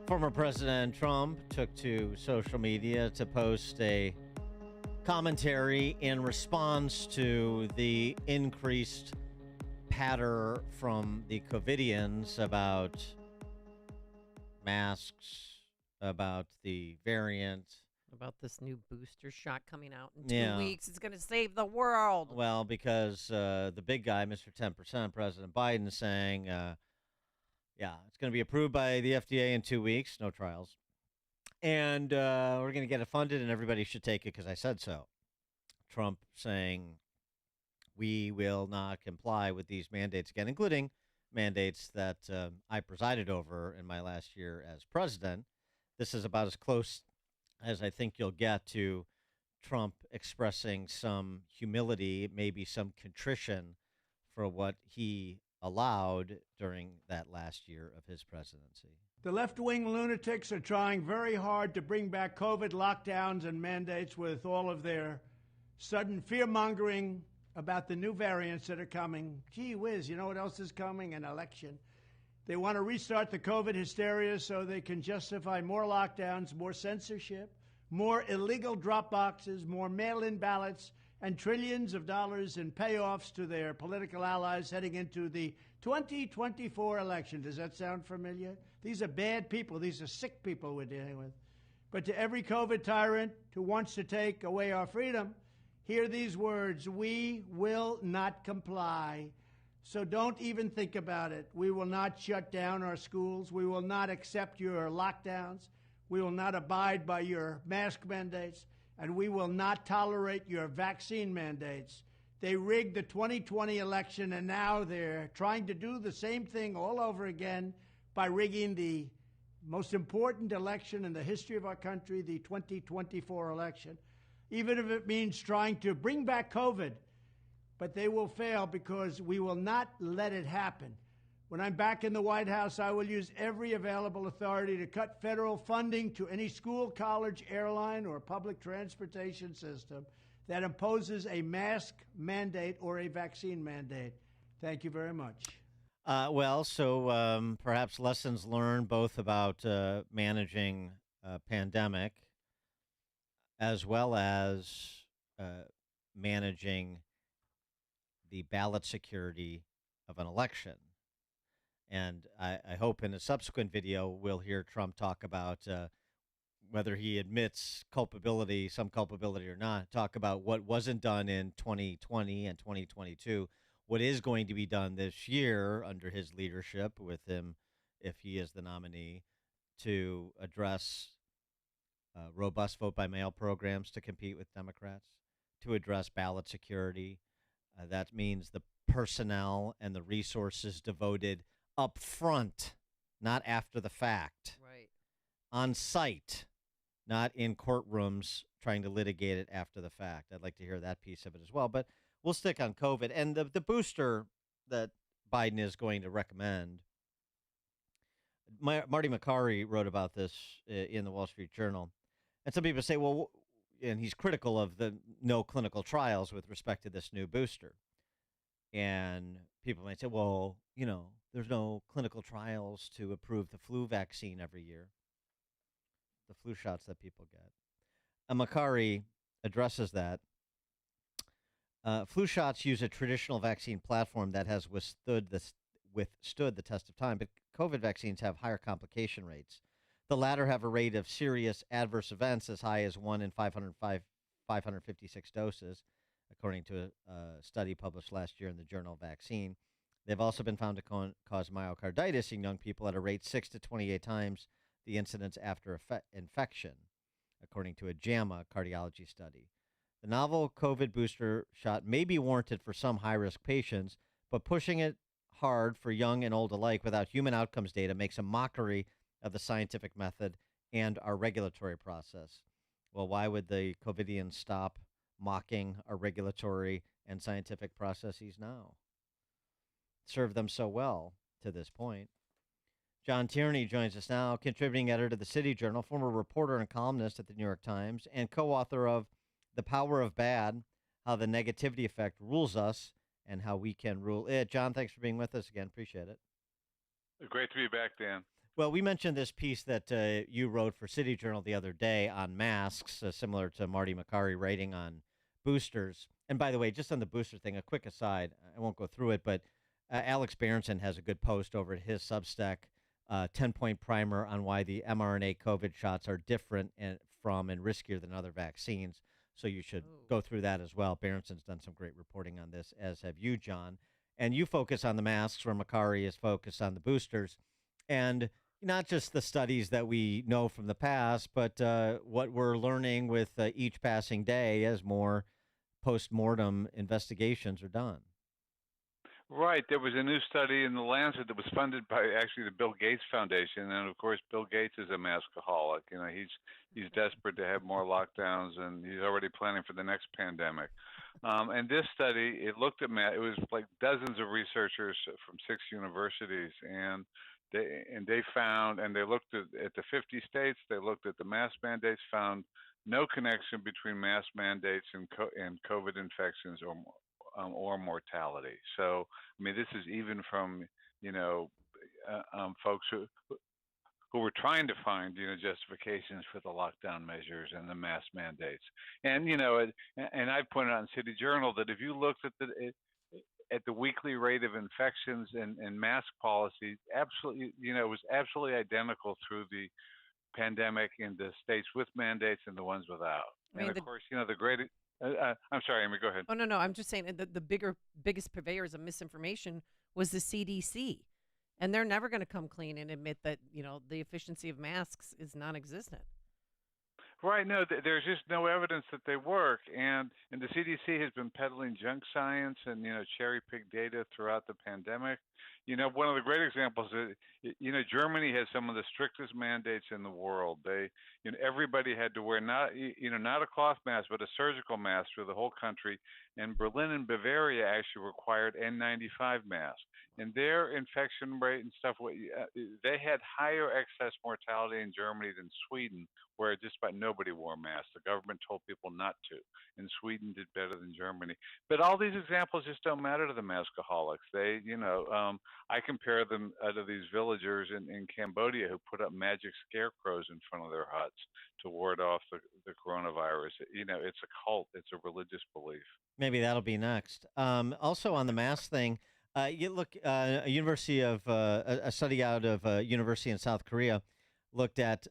Former President Trump took to social media to post a commentary in response to the increased patter from the COVIDians about masks, about the variant. About this new booster shot coming out in 2 Yeah. weeks. It's going to save the world. Well, because the big guy, Mr. 10%, President Biden, saying, it's going to be approved by the FDA in 2 weeks, no trials. And we're going to get it funded and everybody should take it because I said so. Trump saying we will not comply with these mandates again, including mandates that I presided over in my last year as president. This is about as close as I think you'll get to Trump expressing some humility, maybe some contrition for what he allowed during that last year of his presidency. The left-wing lunatics are trying very hard to bring back COVID lockdowns and mandates with all of their sudden fear-mongering about the new variants that are coming. Gee whiz, you know what else is coming? An election. They want to restart the COVID hysteria so they can justify more lockdowns, more censorship, more illegal drop boxes, more mail-in ballots, and trillions of dollars in payoffs to their political allies heading into the 2024 election. Does that sound familiar? These are bad people. These are sick people we're dealing with. But to every COVID tyrant who wants to take away our freedom, hear these words: we will not comply. So don't even think about it. We will not shut down our schools. We will not accept your lockdowns. We will not abide by your mask mandates. And we will not tolerate your vaccine mandates. They rigged the 2020 election, and now they're trying to do the same thing all over again by rigging the most important election in the history of our country, the 2024 election, even if it means trying to bring back COVID. But they will fail because we will not let it happen. When I'm back in the White House, I will use every available authority to cut federal funding to any school, college, airline, or public transportation system that imposes a mask mandate or a vaccine mandate. Thank you very much. So perhaps lessons learned both about managing a pandemic as well as managing the ballot security of an election. And I hope in a subsequent video we'll hear Trump talk about whether he admits culpability, some culpability or not, talk about what wasn't done in 2020 and 2022, what is going to be done this year under his leadership with him, if he is the nominee, to address robust vote-by-mail programs to compete with Democrats, to address ballot security. That means the personnel and the resources devoted up front, not after the fact. Right. On site, not in courtrooms trying to litigate it after the fact. I'd like to hear that piece of it as well. But we'll stick on COVID. And the booster that Biden is going to recommend, Marty McCarry wrote about this in the Wall Street Journal. And some people say, well, and he's critical of the no clinical trials with respect to this new booster. And people might say, well, there's no clinical trials to approve the flu vaccine every year, the flu shots that people get. And Makari addresses that. Flu shots use a traditional vaccine platform that has withstood the test of time, but COVID vaccines have higher complication rates. The latter have a rate of serious adverse events as high as 1 in 556 doses, according to a study published last year in the journal Vaccine. They've also been found to cause myocarditis in young people at a rate 6 to 28 times the incidence after infection, according to a JAMA cardiology study. The novel COVID booster shot may be warranted for some high-risk patients, but pushing it hard for young and old alike without human outcomes data makes a mockery of the scientific method and our regulatory process. Well, why would the COVIDians stop mocking our regulatory and scientific processes now? Served them so well to this point. John Tierney joins us now, contributing editor to the City Journal, former reporter and columnist at the New York Times, and co-author of The Power of Bad, How the Negativity Effect Rules Us and How We Can Rule It. John, thanks for being with us again. Appreciate it. Great to be back, Dan. Well, we mentioned this piece that you wrote for City Journal the other day on masks, similar to Marty Makari writing on boosters. And by the way, just on the booster thing, a quick aside, I won't go through it, but Alex Berenson has a good post over at his Substack, 10-point primer on why the mRNA COVID shots are different from and riskier than other vaccines. So you should Oh. go through that as well. Berenson's done some great reporting on this, as have you, John. And you focus on the masks, where Makari is focused on the boosters. And not just the studies that we know from the past, but what we're learning with each passing day as more post-mortem investigations are done. Right. There was a new study in the Lancet that was funded by actually the Bill Gates Foundation, and of course, Bill Gates is a maskaholic. He's desperate to have more lockdowns, and he's already planning for the next pandemic. And this study, it looked at it was like dozens of researchers from 6 universities, and they found, and they looked at the 50 states. They looked at the mask mandates, found no connection between mask mandates and COVID infections or mortality. So, I mean, this is even from folks who were trying to find justifications for the lockdown measures and the mask mandates. And and I pointed out in City Journal that if you looked at the weekly rate of infections and mask policy, absolutely, it was absolutely identical through the pandemic in the states with mandates and the ones without. I mean, And of course, the great. I'm sorry, Amy. Go ahead. oh no, I'm just saying the biggest purveyors of misinformation was the CDC, and they're never going to come clean and admit that the efficiency of masks is non-existent. Right. No, there's just no evidence that they work, and the CDC has been peddling junk science and cherry pick data throughout the pandemic. One of the great examples is Germany has some of the strictest mandates in the world. Everybody had to wear not a cloth mask but a surgical mask for the whole country, and Berlin and Bavaria actually required N95 masks. And their infection rate and stuff, they had higher excess mortality in Germany than Sweden, where just about nobody wore masks. The government told people not to, and Sweden did better than Germany. But all these examples just don't matter to the maskaholics. I compare them to these villagers in Cambodia who put up magic scarecrows in front of their huts to ward off the coronavirus. It's a cult. It's a religious belief. Maybe that'll be next. Also on the mask thing, you look a university of a study out of a university in South Korea looked at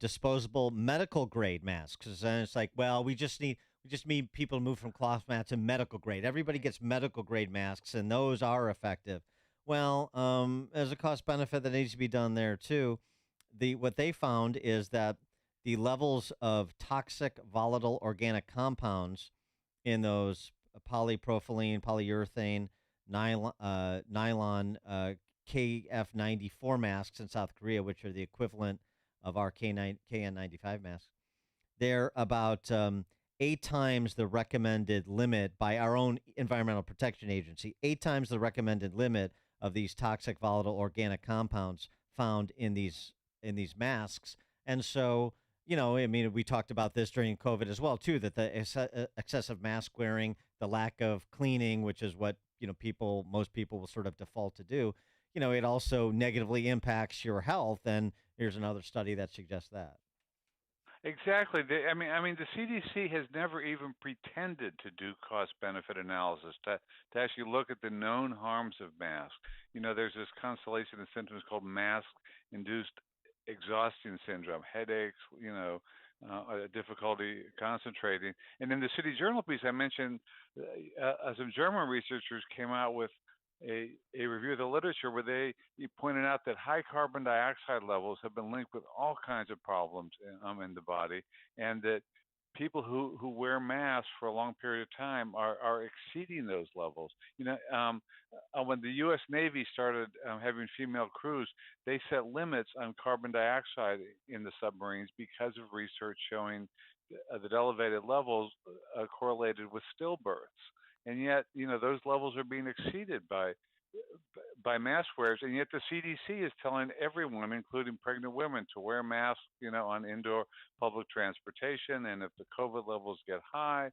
disposable medical grade masks. And it's like, well, we just need people to move from cloth mats to medical grade. Everybody gets medical grade masks, and those are effective. Well, there's a cost benefit that needs to be done there too. What they found is that the levels of toxic volatile organic compounds in those polypropylene, polyurethane, nylon KF94 masks in South Korea, which are the equivalent of our KN95 masks, they're about 8 times the recommended limit by our own Environmental Protection Agency, 8 times the recommended limit of these toxic volatile organic compounds found in these masks. And so, I mean, we talked about this during COVID as well, too, that the excessive mask wearing, the lack of cleaning, which is what, most people will sort of default to do, it also negatively impacts your health. And here's another study that suggests that. Exactly. I mean, the CDC has never even pretended to do cost-benefit analysis to actually look at the known harms of masks. There's this constellation of symptoms called mask-induced exhaustion syndrome, headaches, difficulty concentrating. And in the City Journal piece, I mentioned some German researchers came out with a review of the literature where they pointed out that high carbon dioxide levels have been linked with all kinds of problems in the body, and that people who wear masks for a long period of time are exceeding those levels. When the U.S. Navy started having female crews, they set limits on carbon dioxide in the submarines because of research showing that elevated levels correlated with stillbirths. And yet, those levels are being exceeded by by mask wearers, and yet the CDC is telling everyone, including pregnant women, to wear masks, on indoor public transportation. And if the COVID levels get high,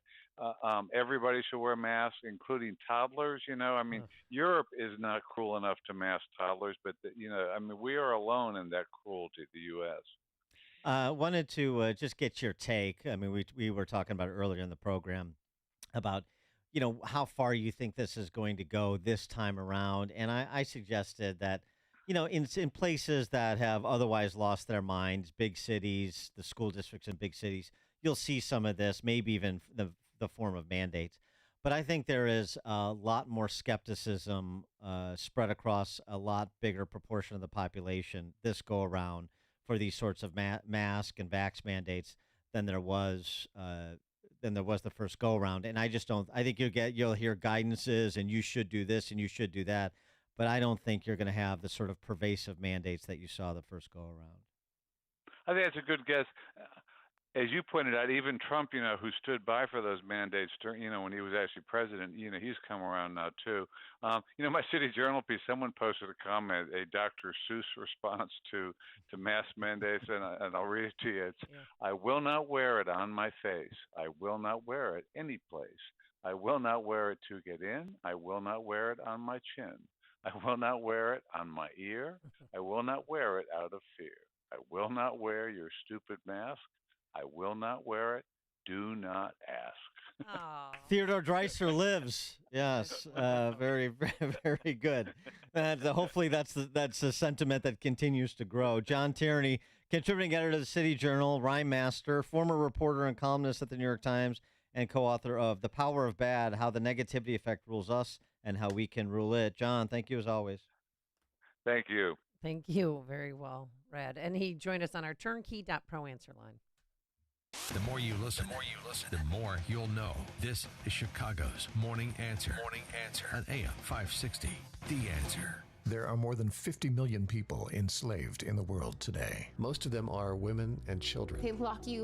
everybody should wear masks, including toddlers. I mean, Ugh. Europe is not cruel enough to mask toddlers, but I mean, we are alone in that cruelty. The U.S. Wanted to just get your take. I mean, we were talking about it earlier in the program about how far you think this is going to go this time around, and I suggested that in places that have otherwise lost their minds, big cities, the school districts in big cities, you'll see some of this, maybe even the form of mandates. But I think there is a lot more skepticism spread across a lot bigger proportion of the population this go around for these sorts of mask and vax mandates than there was the first go around. And I just don't. I think you'll hear guidances and you should do this and you should do that, but I don't think you're going to have the sort of pervasive mandates that you saw the first go around. I think that's a good guess. As you pointed out, even Trump, who stood by for those mandates during, when he was actually president, he's come around now too. My City Journal piece, someone posted a comment, a Dr. Seuss response to mask mandates, and I'll read it to you. It's, Yeah. I will not wear it on my face. I will not wear it any place. I will not wear it to get in. I will not wear it on my chin. I will not wear it on my ear. I will not wear it out of fear. I will not wear your stupid mask. I will not wear it. Do not ask. Oh. Theodore Dreiser lives. Yes, very, very, very good. And hopefully that's the sentiment that continues to grow. John Tierney, contributing editor to the City Journal, rhyme master, former reporter and columnist at the New York Times, and co-author of The Power of Bad: How the Negativity Effect Rules Us and How We Can Rule It. John, thank you as always. Thank you. Thank you. Very well read. And he joined us on our turnkey.pro answer line. The more you listen, the more you'll know. This is Chicago's Morning Answer. Morning Answer on AM 560. The Answer. There are more than 50 million people enslaved in the world today. Most of them are women and children. They lock you